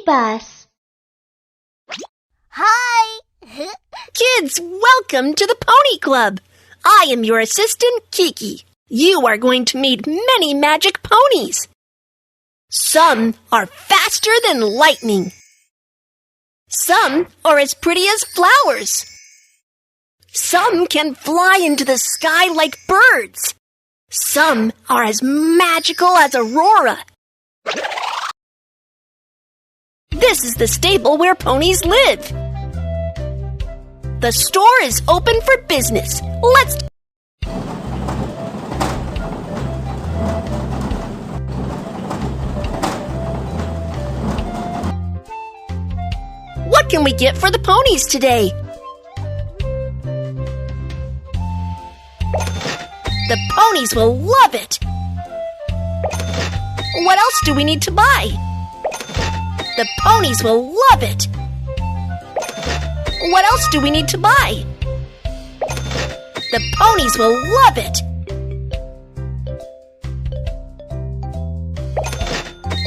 Babybus. Hi! Kids, welcome to the Pony Club. I am your assistant, Kiki. You are going to meet many magic ponies. Some are faster than lightning. Some are as pretty as flowers. Some can fly into the sky like birds. Some are as magical as Aurora. This is the stable where ponies live. The store is open for business. What can we get for the ponies today? The ponies will love it. What else do we need to buy? The ponies will love it. What else do we need to buy? The ponies will love it.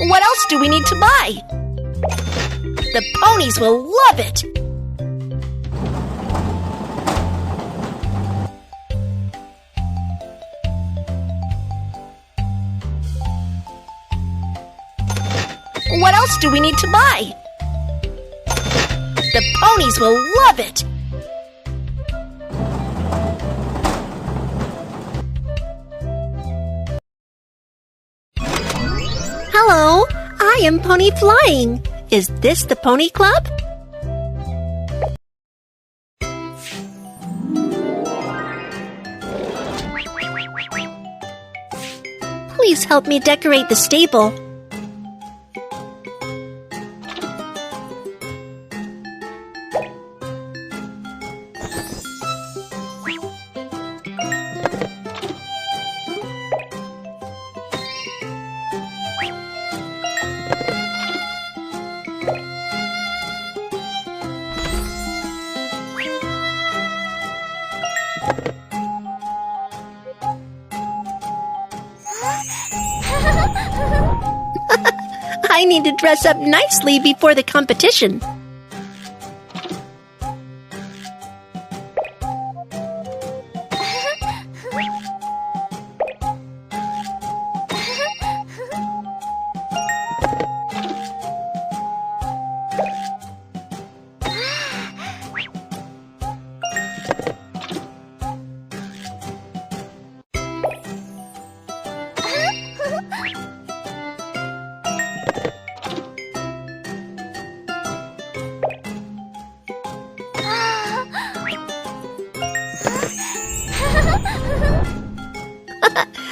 What else do we need to buy? The ponies will love it. What else do we need to buy? The ponies will love it. Hello, I am Pony Flying. Is this the Pony Club? Please help me decorate the stable. I need to dress up nicely before the competition.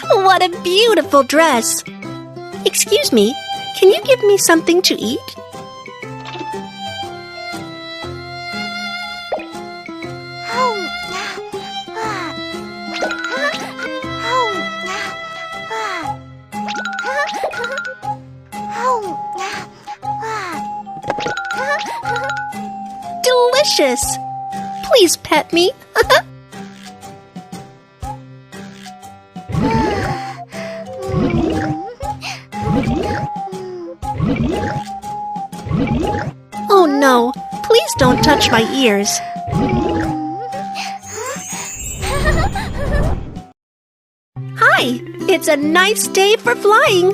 What a beautiful dress! Excuse me, can you give me something to eat? Delicious! Please pet me. Oh no, please don't touch my ears. Hi, it's a nice day for flying.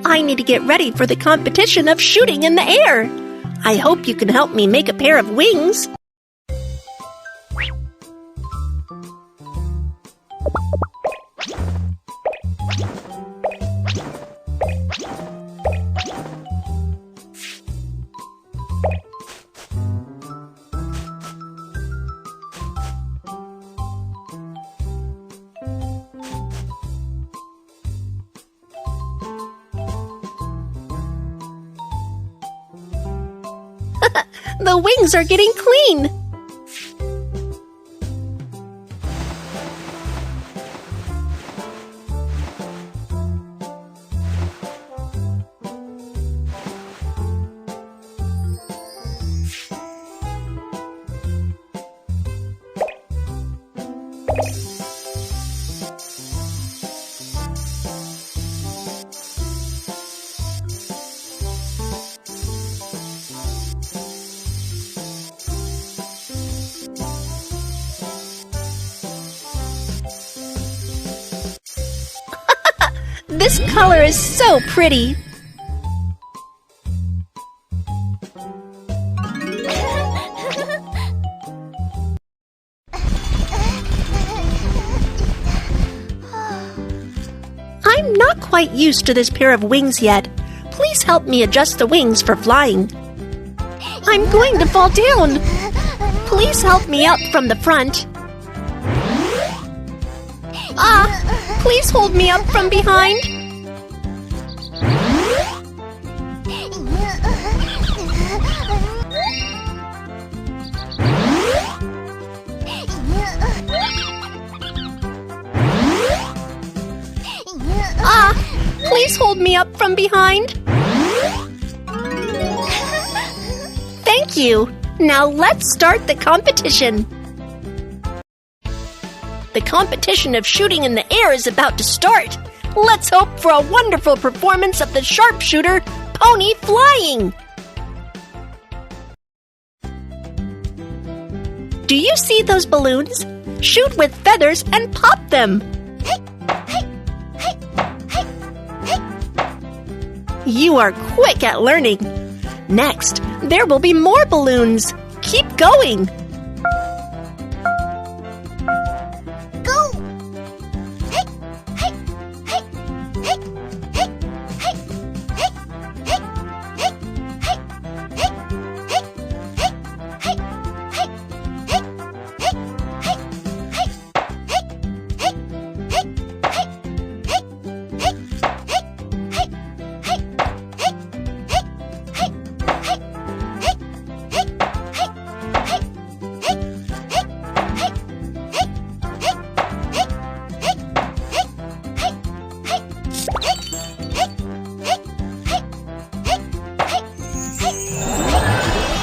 I need to get ready for the competition of shooting in the air. I hope you can help me make a pair of wings. The wings are getting clean. This color is so pretty. I'm not quite used to this pair of wings yet. Please help me adjust the wings for flying. I'm going to fall down. Please help me up from the front. Please hold me up from behind. Please hold me up from behind. Thank you. Now let's start the competition. The competition of shooting in the air is about to start. Let's hope for a wonderful performance of the sharpshooter, Pony Flying. Do you see those balloons? Shoot with feathers and pop them. You are quick at learning. Next, there will be more balloons. Keep going.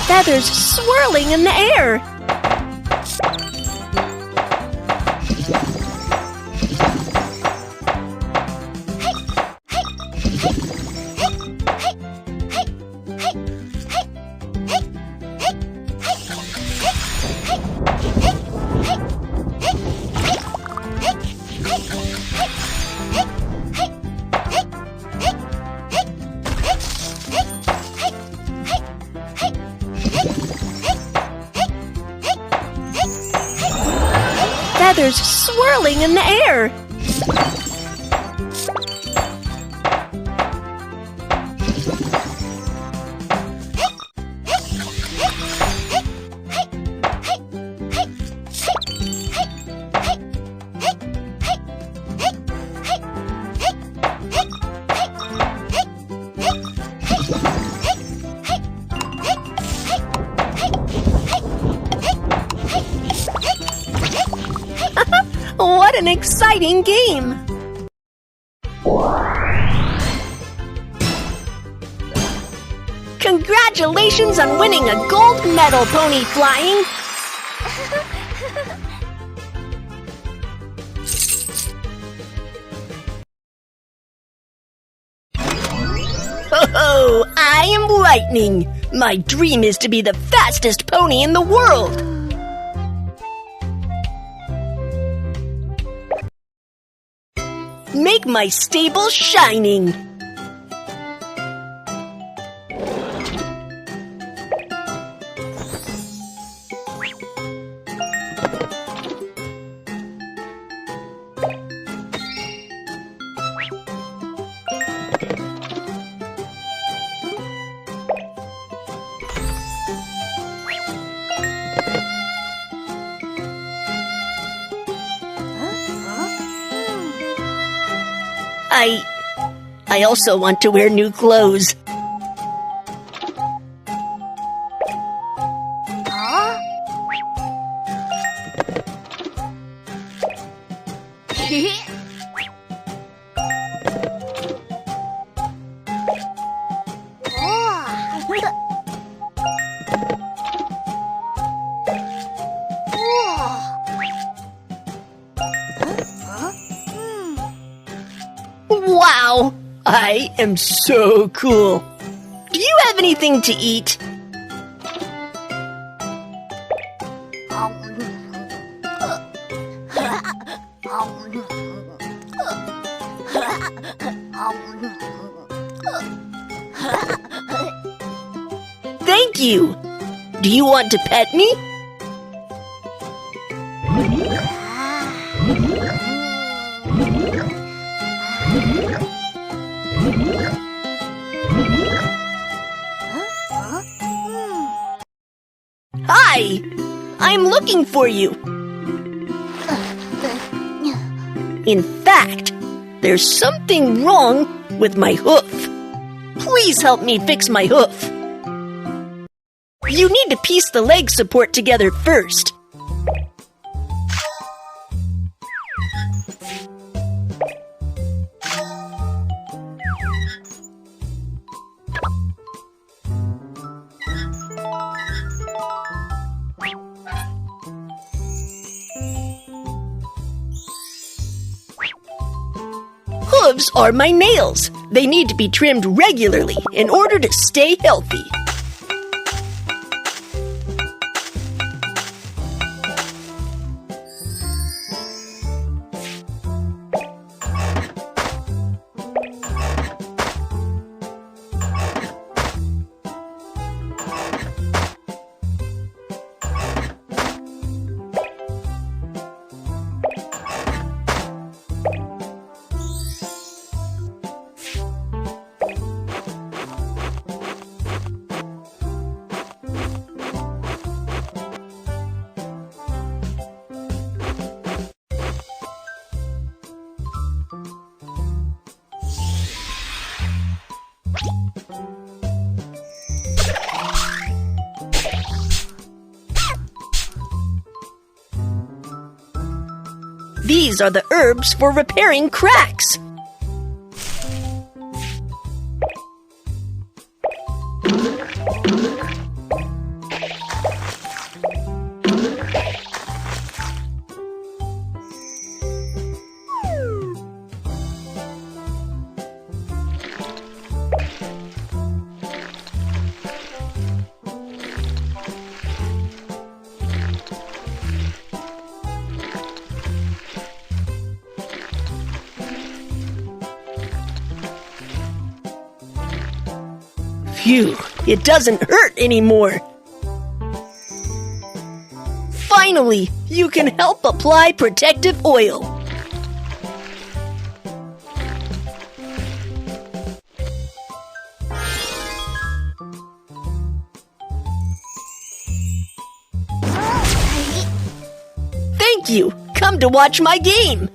Feathers swirling in the air. Feathers swirling in the air. What an exciting game! Congratulations on winning a gold medal, Pony Flying! Ho-ho! I am Lightning! My dream is to be the fastest pony in the world! Make my stable shining! I also want to wear new clothes. Wow! I am so cool. Do you have anything to eat? Thank you. Do you want to pet me? Hi! I'm looking for you. In fact, there's something wrong with my hoof. Please help me fix my hoof. You need to piece the leg support together first. Hooves are my nails. They need to be trimmed regularly in order to stay healthy. These are the herbs for repairing cracks. Phew, it doesn't hurt anymore. Finally, you can help apply protective oil. Thank you. Come to watch my game.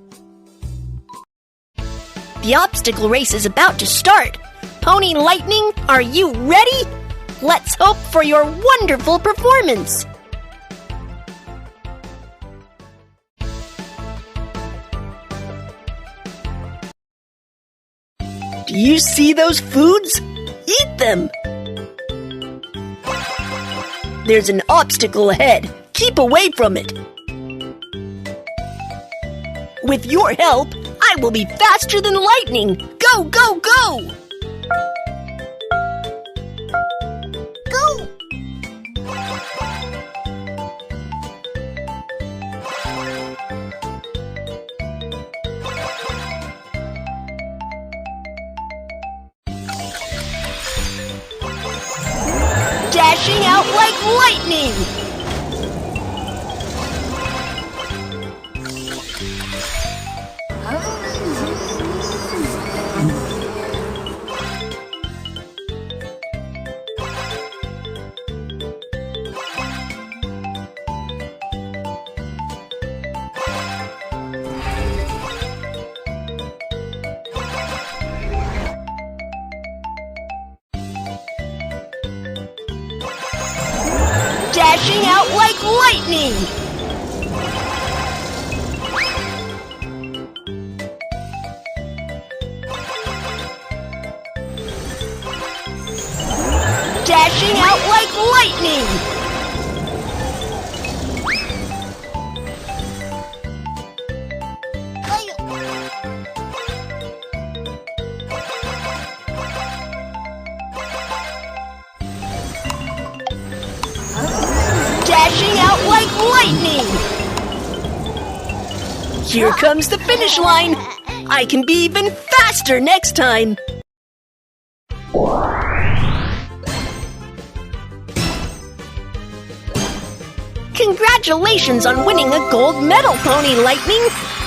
The obstacle race is about to start. Pony Lightning, are you ready? Let's hope for your wonderful performance. Do you see those foods? Eat them. There's an obstacle ahead. Keep away from it. With your help, I will be faster than lightning. Go, go, go! Dashing out like lightning! Dashing out like lightning! Dashing out like lightning! Dashing out like lightning! Here comes the finish line! I can be even faster! faster next time! Congratulations on winning a gold medal, Pony Lightning!